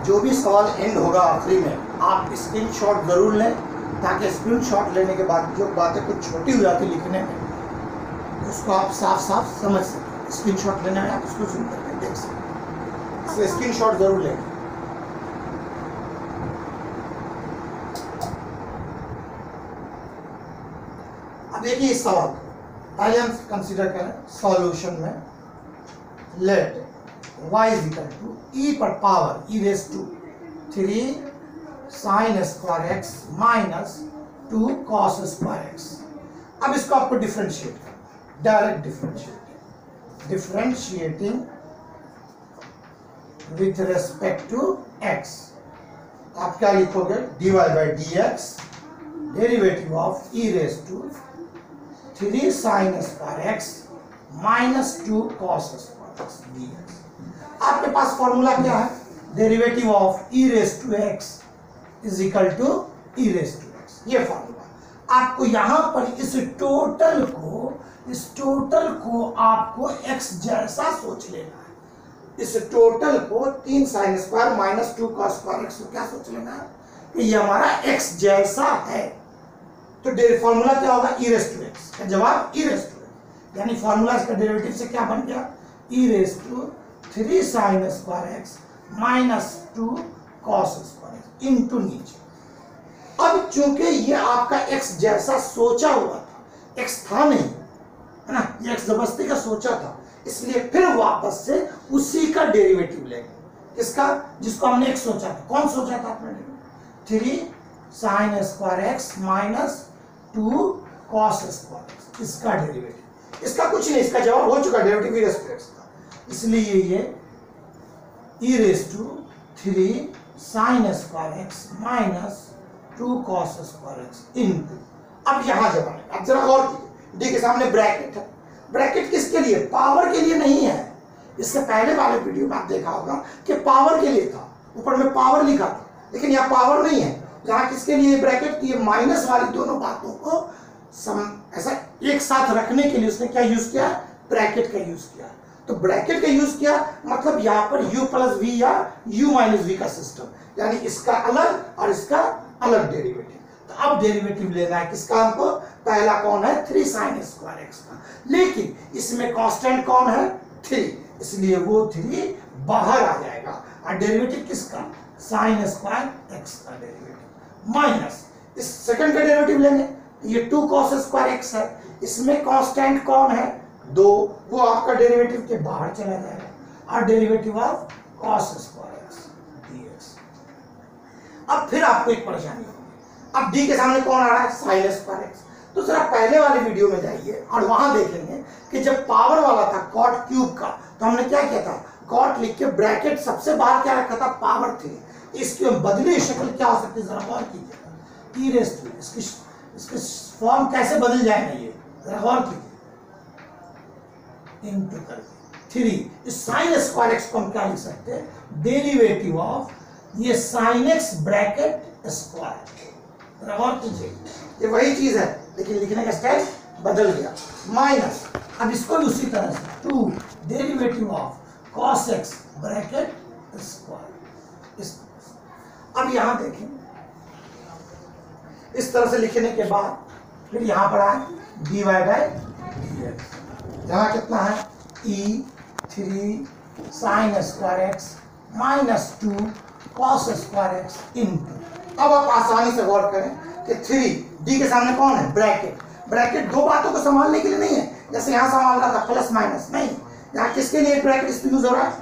जो भी सवाल एंड होगा आखिरी में आप स्क्रीनशॉट जरूर लें, ताकि स्क्रीनशॉट लेने के बाद जो बातें कुछ छोटी हो जाती लिखने में उसको आप साफ साफ समझ सकें। स्क्रीनशॉट लेने में आप उसको जूम करके देख सकें, इसलिए स्क्रीनशॉट जरूर लें। अब देखिए इस सवाल को पहले हम कंसीडर करें सॉल्यूशन में। Let y is equal to e पर power e raise to 3 sin square x minus 2 cos square x। अब इसको आपको डिफरेंशिएट करना, direct differentiating with respect to x। आप क्या लिखोगे? dy by dx derivative of e raise to 3 sin square x minus 2 cos square x dx। आपके पास formula क्या है? Derivative of e raise to x is equal to e raise to x। ये formula आपको यहां पर इस total को आपको x जैसा सोच लेना है। इस टोटल को 3 sin square minus 2 cos square x को क्या सोच लेना है कि ये हमारा x जैसा है। तो फॉर्मूला क्या होगा? e रेज टू x का जवाब e रेज टू x, यानी फॉर्मूला इसका डेरिवेटिव से क्या बन गया? e raise to 3 sin square x minus 2 cos square x into नीचे। अब चूंकि ये आपका x जैसा सोचा हुआ था, x था नहीं है ना, ये x जबरदस्ती का सोचा था, इसलिए फिर वापस से उसी का डेरिवेटिव लेंगे। किसका? जिसको हमने x सोचा था। कौन सोचा था आपने? 3 sin square x minus 2 cos square x, इसका डेरिवेटिव। इसका कुछ नहीं, इसका जवाब हो चुका derivative e raise to x का, इसलिए ये e raise to 3 sin square x minus 2 cos square x into. अब यहां जब आए, अब जरा गौर कीजिए, डी के सामने ब्रैकेट है। ब्रैकेट किसके लिए? पावर के लिए नहीं है। इससे पहले वाले वीडियो में आप देखा होगा कि पावर के लिए था, ऊपर में पावर लिखा था, लेकिन यहाँ पावर नहीं है। यहाँ किसके लिए ब्रैकेट? ये माइनस वाली दोनों बातों को ऐसा एक साथ रखने के लिए उसने क्या यूज किया? ब्रैकेट का यूज किया। तो ब्रैकेट का यूज किया मतलब यहाँ पर u प्लस v या u माइनस v का सिस्टम, यानी इसका अलग और इसका अलग डेरिवेटिव। तो अब डेरिवेटिव लेना है किसका हमको? पहला कौन है? 3 sin स्क्वायर x का, लेकिन इसमें कांस्टेंट कौन है? 3, इसलिए वो 3 बाहर आ जाएगा। और डेरिवेटिव किसका? sin स्क्वायर x का डेरिवेटिव माइनस इस सेकंड का डेरिवेटिव लेंगे, ये 2 cos स्क्वायर x है, इसमें कांस्टेंट कौन है? 2, वो आपका डेरिवेटिव के बाहर चला जाएगा। और derivative of cos square x dx। अब फिर आपको एक परेशानी होगी, अब d के सामने कौन आ रहा है? sin square x। तो जरा पहले वाले वीडियो में जाइए और वहां देखेंगे कि जब पावर वाला था cot क्यूब का, तो हमने क्या किया था? cot लिख के ब्रैकेट सबसे बाहर क्या रखा था? पावर 3। इसकी बदली शक्ल क्या हो सकती है? जरा गौर कीजिएगा। e रेज टू, इसकी फॉर्म कैसे बदल जाएगा? ये जरा गौर कीजिए, इनटू करके 3। इस sin स्क्वायर x को हम क्या लिख सकते हैं? डेरिवेटिव ऑफ ये sin x ब्रैकेट स्क्वायर। जरा गौर कीजिए, ये वही चीज है लेकिन लिखने का स्टाइल बदल गया। माइनस, अब इसको भी उसी तरह से 2 derivative of cos x bracket square. अब यहां देखें, इस तरह से लिखने के बाद फिर यहां पर आए dy बाई dx। यहाँ कितना है? e 3 sin square x minus 2 cos square x into. अब आप आसानी से गौर करें कि 3 d के सामने कौन है? ब्रैकेट। ब्रैकेट दो बातों को संभालने के लिए नहीं है, जैसे यहाँ संभाल रहा था प्लस माइनस, नहीं। यहाँ किसके लिए ब्रैकेट यूज हो रहा है?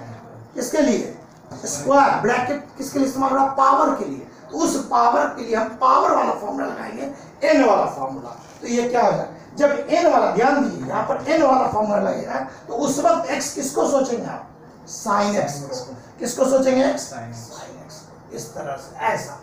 किसके लिए? स्क्वायर। ब्रैकेट किसके लिए इस्तेमाल हो रहा है? पावर के लिए। तो उस पावर के लिए हम पावर वाला फॉर्मूला लगाएंगे, n वाला फॉर्मूला। तो ये क्या हो जाए? जब n वाला, ध्यान दीजिए यहाँ पर n वाला फॉर्मूला लगेगा, तो उस वक्त x किसको सोचेंगे आप? sin x को। किसको सोचेंगे? sin x। इस तरह से, ऐसा।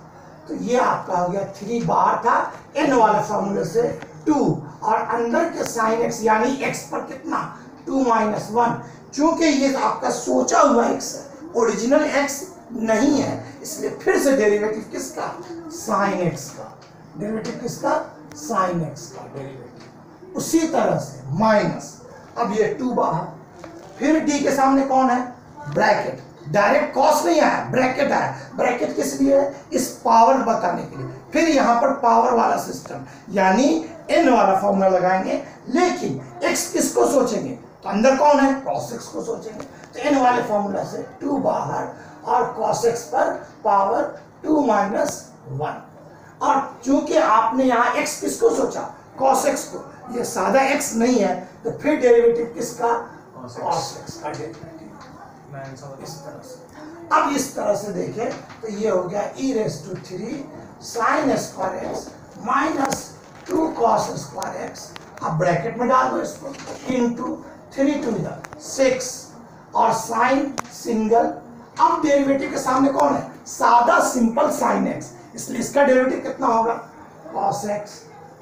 तो ये आपका हो गया 3 बाहर था n वाले फॉर्मूले से 2, और अंदर के sin x यानी x पर कितना? 2 माइनस 1। चूंकि ये आपका सोचा हुआ x है, ओरिजिनल x नहीं है, इसलिए फिर से डेरिवेटिव किसका? sin x का। डेरिवेटिव किसका? sin x का डेरिवेटिव। उसी तरह से माइनस, अब ये 2 बाहर, फिर d के सामने कौन है? ब्रैकेट। डायरेक्ट कॉस नहीं आया, ब्रैकेट आया। ब्रैकेट किस लिए है? इस पावर बताने के लिए। फिर यहाँ पर पावर वाला सिस्टम यानी n वाला फॉर्मूला लगाएंगे, लेकिन x किसको सोचेंगे? तो अंदर कौन है? cos x को सोचेंगे। तो n वाले फॉर्मूला से 2 बाहर और cos x पर पावर 2 - 1। और चूंकि आपने यहाँ x किसको सोचा? cos x को। ये सादा x नहीं है, तो फिर डेरिवेटिव किसका? cos x का डेरिवेटिव। इस तरह से, अब इस तरह से देखें तो ये हो गया e⁻³ sin square x minus 2 cos square x। अब ब्रैकेट में डाल दो इसको, इंटू 3 × 6 और साइन सिंगल। अब डेरिवेटिव के सामने कौन है? सादा सिंपल sin x, इसलिए इसका डेरिवेटिव कितना होगा? cos x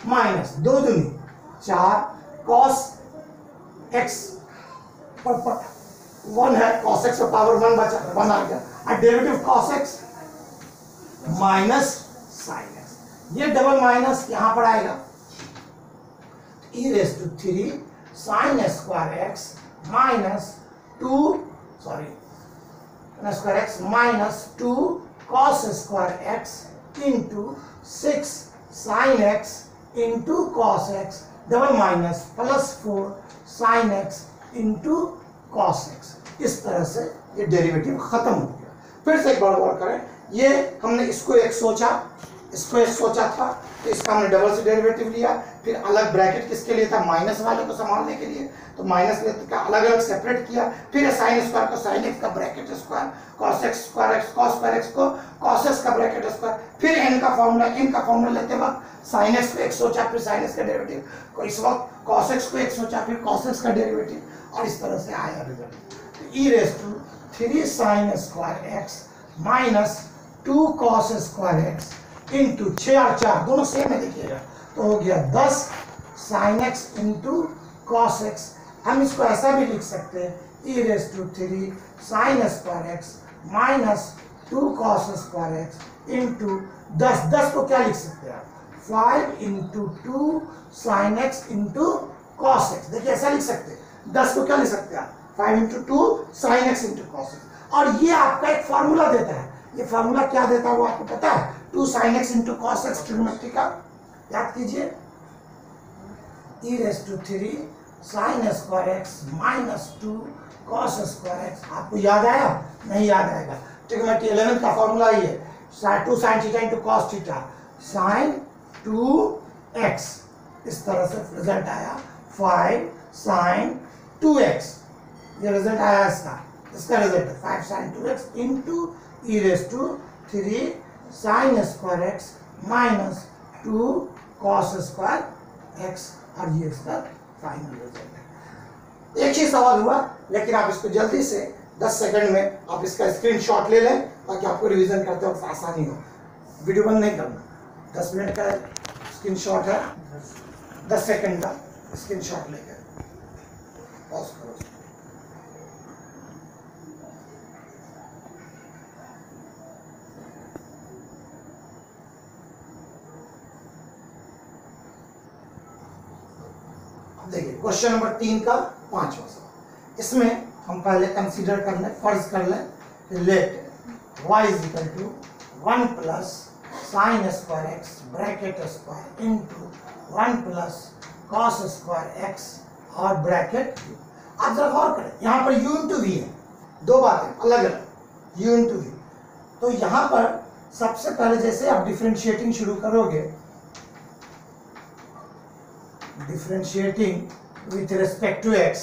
माइनस 2 दूनी 4 cos x पर 1 है, cos x का पावर 1 बचा, 1 आ गया। और derivative cos x minus sin x, ये डबल माइनस यहां पर आएगा। e⁻³ sin square x minus 2 square x minus 2 cos square x into 6 sin x into cos x double minus plus 4 sin x into cos x। इस तरह से ये derivative खत्म हो गया। फिर से एक बार गौर करें, ये हमने इसको एक सोचा, इसको एक सोचा था, तो इसका हमने डबल से डेरिवेटिव लिया। फिर अलग ब्रैकेट किसके लिए था? माइनस वाले को संभालने के लिए, तो माइनस का अलग अलग सेपरेट किया। फिर साइन स्क्वायर को साइन एक्स का bracket square, cos x square x cos square x को cos s का ब्रैकेट स्क्वायर। फिर n का फॉर्मूला लेते वक्त साइन x को एक सोचा, फिर साइन x का डेरिवेटिव। इस वक्त cos x को एक सोचा, फिर cos x का डेरिवेटिव, और इस तरह से आया result. e⁻³ sin square x minus 2 cos square x into 6 और 4 दोनों सेम है, देखिएगा, तो हो गया 10 sin x into cos x। हम इसको ऐसा भी लिख सकते हैं e⁻³ sin square x minus 2 cos square x into 10 को क्या लिख सकते हैं? 5 into 2 sin x into cos x। देखिए ऐसा लिख सकते हैं। 10 को क्या लिख सकते हैं? 5 into 2 sin x into cos x। और ये आपका एक फॉर्मूला देता है। ये फॉर्मूला क्या देता है वो आपको पता है? 2 sin x into cos x trigonometry का, याद कीजिए। e⁻³ sin square x minus 2 cos square x। आपको याद आया? नहीं याद आएगा। ट्रिग्नोमेट्री 11 का फॉर्मूला ही है, 2 sin theta into cos theta sin 2x। इस तरह से रिजल्ट आया 5 sin 2x। ये रिजल्ट आया इसका result 5 sin 2x into e⁻³ sin square x minus 2 cos square x, और ये इसका फाइनल रिजल्ट है। एक ही सवाल हुआ, लेकिन आप इसको जल्दी से 10 सेकंड में आप इसका स्क्रीनशॉट ले लें, ताकि आपको रिवीजन करते वक्त आसानी हो। वीडियो बंद नहीं करना, 10 मिनट का स्क्रीनशॉट है, 10 सेकंड का स्क्रीनशॉट लेकर पॉज करो। देखिए क्वेश्चन नंबर 3 का 5वां सवाल। इसमें हम पहले कंसीडर कर लें, फर्ज कर लें, let y = 1 plus sine square x bracket square into 1 plus cos square x और ब्रैकेट। आप जरा गौर करें, यहाँ पर u इंटू v है, दो बातें अलग अलग, u इंटू v। तो यहाँ पर सबसे पहले जैसे आप डिफरेंशिएटिंग शुरू करोगे, differentiating with respect to x,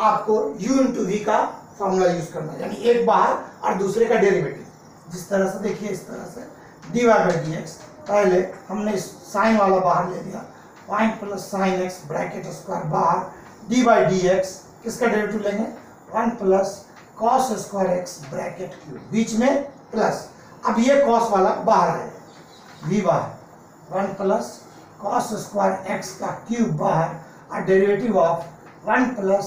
आपको u इंटू v का फॉर्मूला यूज करना है, यानी एक बाहर और दूसरे का डेरिवेटिव। जिस तरह से देखिए, इस तरह से dy/dx, पहले हमने इस साइन वाला बाहर ले लिया, 1 plus sine x bracket square बाहर, dy/dx किसका डेरिवेटिव लेंगे? 1 plus cos square x bracket cube, बीच में प्लस। अब ये cos वाला बाहर आएगा, v बाहर, 1 प्लस cos स्क्वायर x का क्यूब बाहर, और derivative of 1 plus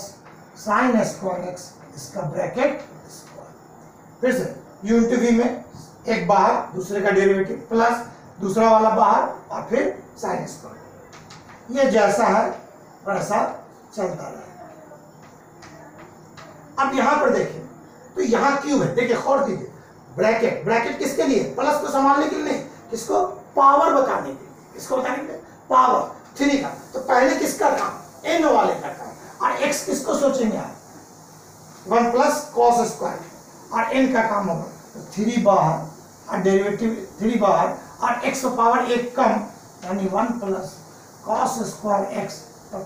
sine square x इसका ब्रैकेट स्क्वायर। फिर से u इंटू v में एक बाहर दूसरे का डेरिवेटिव प्लस दूसरा वाला बाहर और फिर साइन स्क्वायर। ये जैसा है वैसा चलता रहेगा। अब यहां पर देखिए, तो यहाँ क्यूब है, देखिए गौर कीजिए, ब्रैकेट, ब्रैकेट किसके लिए, प्लस को संभालने के लिए नहीं, किसको, पावर बताने के लिए, किसको बताने के लिए, पावर 3 का। तो पहले किसका काम, n वाले का काम, और x किसको सोचेंगे आप, 1 प्लस कॉस स्क्वायर, और n का काम होगा तो 3 बाहर और डेरिवेटिव 3 बाहर और x पावर 1 कम, यानी 1 plus cos square x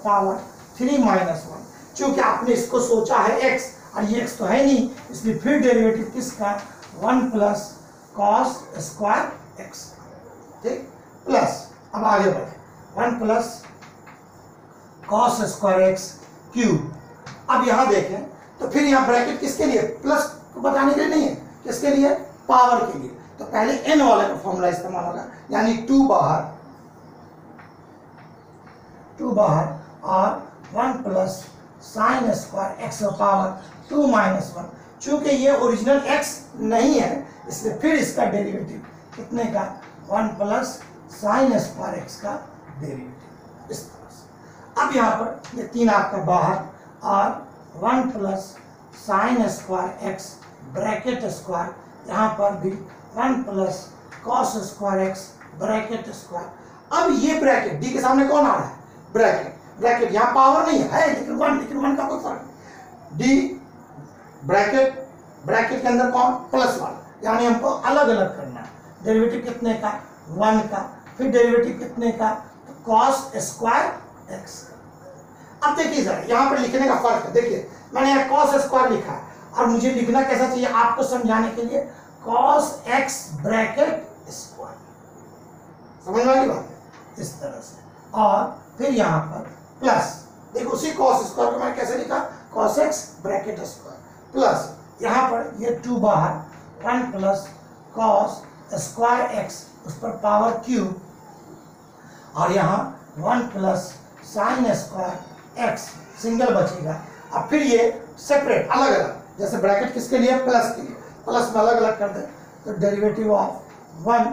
power 3 minus 1। चूंकि आपने इसको सोचा है x और ये x तो है नहीं, इसलिए फिर डेरिवेटिव किसका, 1 प्लस कॉस स्क्वायर x, ठीक, प्लस अब आगे बढ़े 1 plus cos square x cube. अब यहाँ देखें तो फिर यहाँ ब्रैकेट किसके लिए, प्लस को बताने के लिए नहीं है, किसके लिए, पावर के लिए। तो पहले n वाले का फॉर्मूला इस्तेमाल होगा, यानी 2 बाहर और 1 plus sine square x power 2 minus 1। चूंकि ये ओरिजिनल x नहीं है इसलिए फिर इसका डेरिवेटिव कितने का, 1 प्लस साइन स्क्वायर x का डेरिवेटिव, इस तरह से। अब यहाँ पर ये 3 आपका बाहर और 1 plus sine square x bracket square, यहाँ पर भी 1 plus cos square x bracket square. अब ये ब्रैकेट डी के सामने कौन आ रहा है, ब्रैकेट, ब्रैकेट यहाँ पावर नहीं है लेकिन 1 का कोई फर्क नहीं, डी ब्रैकेट, ब्रैकेट के अंदर कौन, प्लस 1, यानी हमको अलग अलग करना है। डेरिवेटिव कितने का, 1 का, फिर डेरिवेटिव कितने का, तो कॉस स्क्वायर x का। अब देखिए जरा यहाँ पर लिखने का फर्क है, देखिए मैंने यहाँ कॉस स्क्वायर लिखा है और मुझे लिखना कैसा चाहिए आपको समझाने के लिए, कॉस x ब्रैकेट स्क्वायर, समझ वाली बात है, इस तरह से। और फिर यहाँ पर प्लस, देखो उसी कॉस स्क्वायर को मैंने कैसे लिखा, cos x bracket square, plus यहाँ पर ये 2 बाहर 1 प्लस कॉस स्क्वायर x उस पर पावर क्यूब, और यहाँ 1 plus sine square x single बचेगा। अब फिर ये सेपरेट अलग अलग, जैसे ब्रैकेट किसके लिए, प्लस के लिए, प्लस में अलग अलग कर दे तो derivative of 1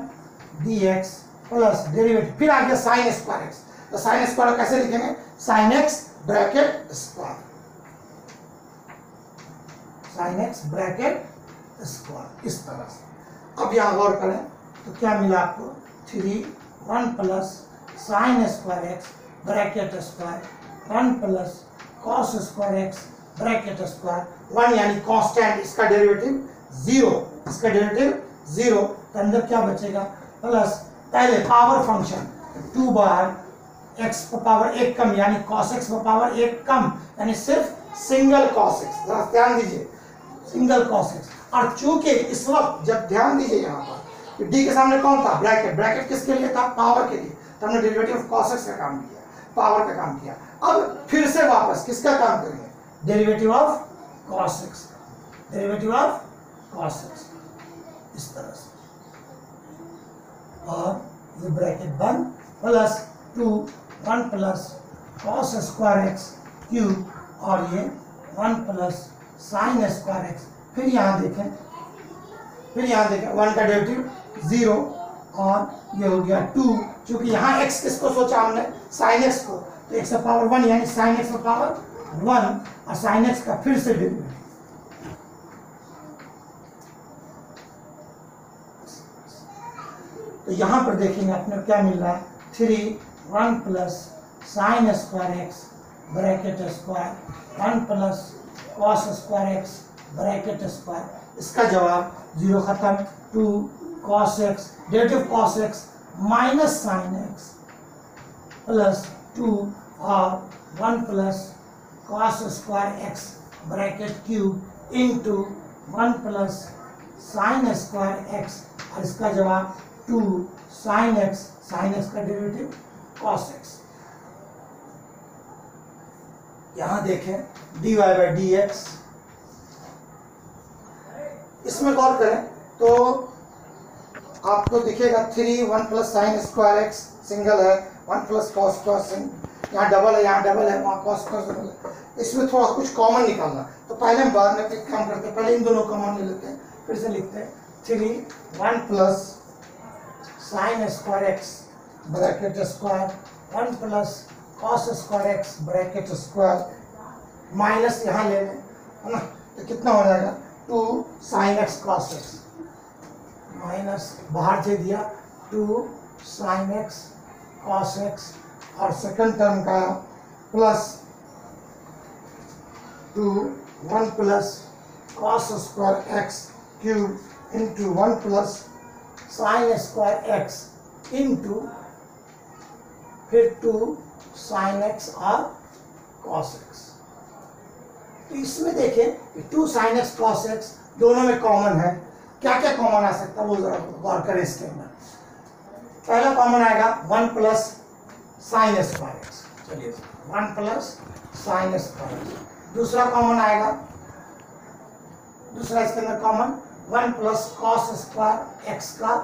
dx plus derivative फिर आ गया साइन स्क्वायर x, तो साइन स्क्वायर कैसे लिखेंगे, sine x bracket square, sine x bracket square, इस तरह से। अब यहाँ गौर करें तो क्या मिला आपको, 1 plus sine square x bracket square 1 plus cos square x bracket square 1, यानी कांस्टेंट, इसका डेरिवेटिव 0, इसका डेरिवेटिव 0, तो अंदर क्या बचेगा, प्लस पहले पावर फंक्शन 2 बार x पावर 1 कम, यानी cos x पावर 1 कम, यानी सिर्फ सिंगल cos x, जरा ध्यान दीजिए, सिंगल cos x। और चूंकि इस वक्त जब ध्यान दीजिए यहाँ पर डी के सामने कौन था, ब्रैकेट, ब्रैकेट किसके लिए था, पावर के लिए, तो हमने डेरिवेटिव ऑफ cos x का काम किया, पावर का काम किया। अब फिर से वापस किसका काम करेंगे, derivative of cos x, derivative of cos x, इस तरह से। और ये ब्रैकेट बंद, plus 1 plus cos square x cube, और ये 1 प्लस साइन स्क्वायर x। फिर यहाँ देखें 1 का डेरिवेटिव 0, और ये हो गया 2, क्योंकि यहाँ x किसको सोचा हमने, साइन x को, तो x पावर 1 यानी साइन x पावर 1, और साइन x का फिर से डेरिवेटिव। तो यहाँ पर देखेंगे अपने क्या मिल रहा है, 1 plus sine square x bracket square 1 plus cos square x bracket square, इसका जवाब 0 खत्म, 2 cos x, derivative cos x minus sine x plus 2 और 1 plus cos square x bracket cube into 1 plus sine square x, और इसका जवाब 2 sine x, sine x का derivative cos x। यहां देखें dy बाई dx, इसमें गौर करें तो आपको दिखेगा 1 plus sine square x single है, 1 प्लस कॉस कॉस, यहाँ डबल है, यहाँ डबल है, वहाँ कॉस कॉस डबल है, इसमें थोड़ा कुछ कॉमन निकालना। तो पहले हम बाद में फिर काम करते हैं, पहले इन दोनों कॉमन ले लेते हैं, फिर से लिखते हैं 1 plus sine square x bracket square 1 plus cos square x bracket square, minus यहाँ ले लें, है ना, तो कितना हो जाएगा, 2 sin x cos x minus बाहर से दिया 2 sin x cos x और सेकंड टर्म का plus 2 1 plus cos square x cube into 1 plus sin square x into फिर 2 sin x और cos x। तो इसमें देखें कि 2 sin x cos x दोनों में कॉमन है। क्या क्या कॉमन आ सकता है वो जरा गौर करें इसके अंदर। पहला कॉमन आएगा 1 प्लस साइन स्क्वायर एक्स, चलिए 1 प्लस साइन स्क्वायर एक्स। दूसरा कॉमन आएगा, दूसरा इसके अंदर common 1 plus cos square X का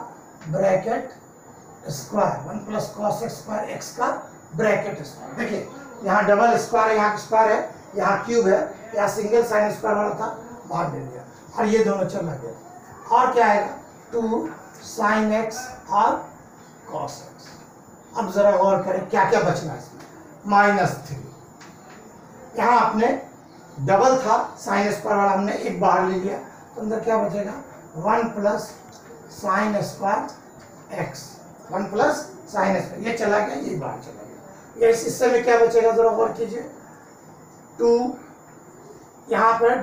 bracket square, 1 plus cos square X का ब्रैकेट स्क्वायर। देखिए यहाँ डबल स्क्वायर है, यहाँ स्क्वायर है, यहाँ क्यूब है, यहाँ सिंगल साइन स्क्वायर वाला था बाहर दे दिया और ये दोनों चला गया। और क्या आएगा 2 साइन एक्स और कॉस एक्स। अब जरा गौर करें क्या क्या बचना है इसमें। -3 यहाँ आपने डबल था साइन स्क्वायर वाला, हमने एक बाहर ले लिया तो अंदर क्या बचेगा 1 plus sine square x, 1 plus sine square, ये चला गया, ये बाहर चला गया। ये इस हिस्से में क्या बचेगा जरा गौर कीजिए 2, यहाँ पर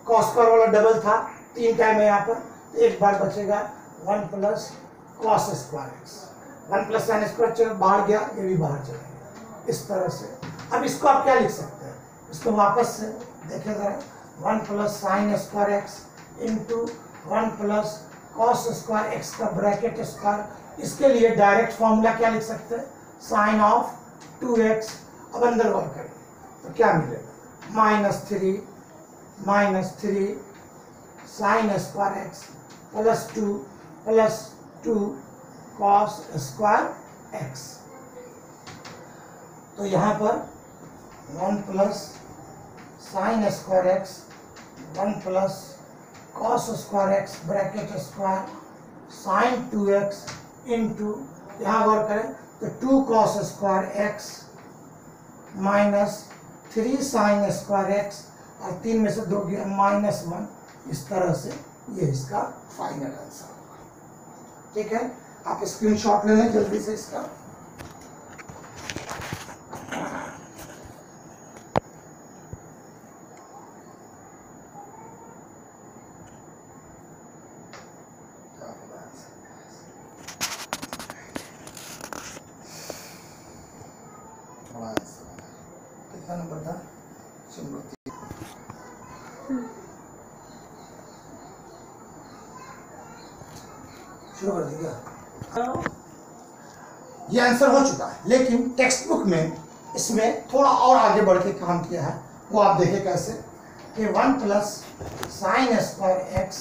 कॉस स्क्वायर वाला डबल था 3 टाइम है यहाँ पर, तो एक बार बचेगा 1 plus cos square x, 1 plus sine square चलो बाहर गया, ये भी बाहर चला गया इस तरह से। अब इसको आप क्या लिख सकते हैं, इसको वापस से देखें जरा 1 plus sine square x into 1 plus cos square X का ब्रैकेट स्क्वायर। इसके लिए डायरेक्ट फॉर्मूला क्या लिख सकते हैं, साइन ऑफ 2x। अब अंदर गौर करें तो क्या मिलेगा -3 sine square x plus 2 cos square x. तो यहाँ पर 1 plus sine square x 1 plus cos square x bracket square sign 2x into यहाँ गौर करें तो 2 cos square x minus 3 sine square x और 3 में से 2 गया -1। इस तरह से ये इसका फाइनल आंसर होगा। ठीक है, आप स्क्रीनशॉट ले लें जल्दी से इसका। कितना नंबर था, शुरू कर दिया। ये आंसर हो चुका है, लेकिन टेक्स्ट बुक में इसमें थोड़ा और आगे बढ़ के काम किया है, वो आप देखें कैसे कि 1 plus sine square x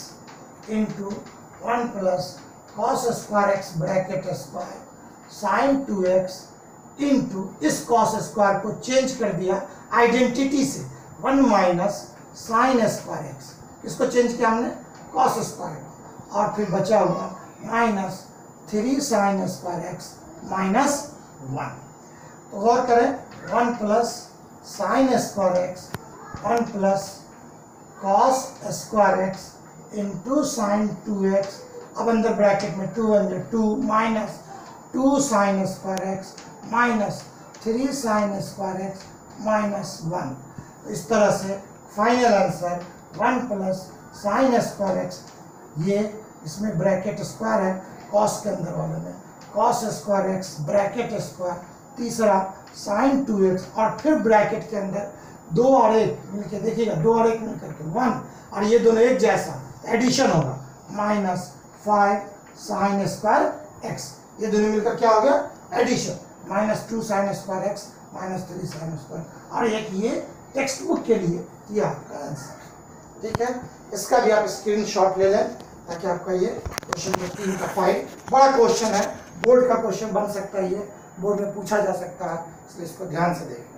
into 1 plus cos square x bracket square sign 2x into इस कॉस स्क्वायर को चेंज कर दिया आइडेंटिटी से 1 माइनस साइन स्क्वायर एक्स, इसको चेंज किया हमने कॉस स्क्वायर और फिर बचा हुआ -3 साइन स्क्वायर एक्स -1। तो गौर करें 1 plus sine square x 1 plus cos square x into sine 2x। अब अंदर ब्रैकेट में 2 अंदर 2 minus 2 sine square x minus 3 sine square x -1। इस तरह से final answer 1 plus sine square x, ये इसमें ब्रैकेट स्क्वायर है कॉस के अंदर वाले में, cos square x bracket square, तीसरा साइन 2x और फिर ब्रैकेट के अंदर 2 और 1 मिलके देखिएगा, 2 और 1 मिलकर के 1 और ये दोनों एक जैसा एडिशन होगा -5 साइन स्क्वायर एक्स, ये दोनों मिलकर क्या हो गया addition, -2 sine square x -3 sine square. और एक ये टेक्स्ट बुक के लिए ये आपका आंसर। ठीक है, इसका भी आप स्क्रीनशॉट ले लें ताकि आपका ये क्वेश्चन नंबर 3 का फाइल बड़ा क्वेश्चन है, बोर्ड का क्वेश्चन बन सकता है, ये बोर्ड में पूछा जा सकता है, इसलिए इसको ध्यान से देखें।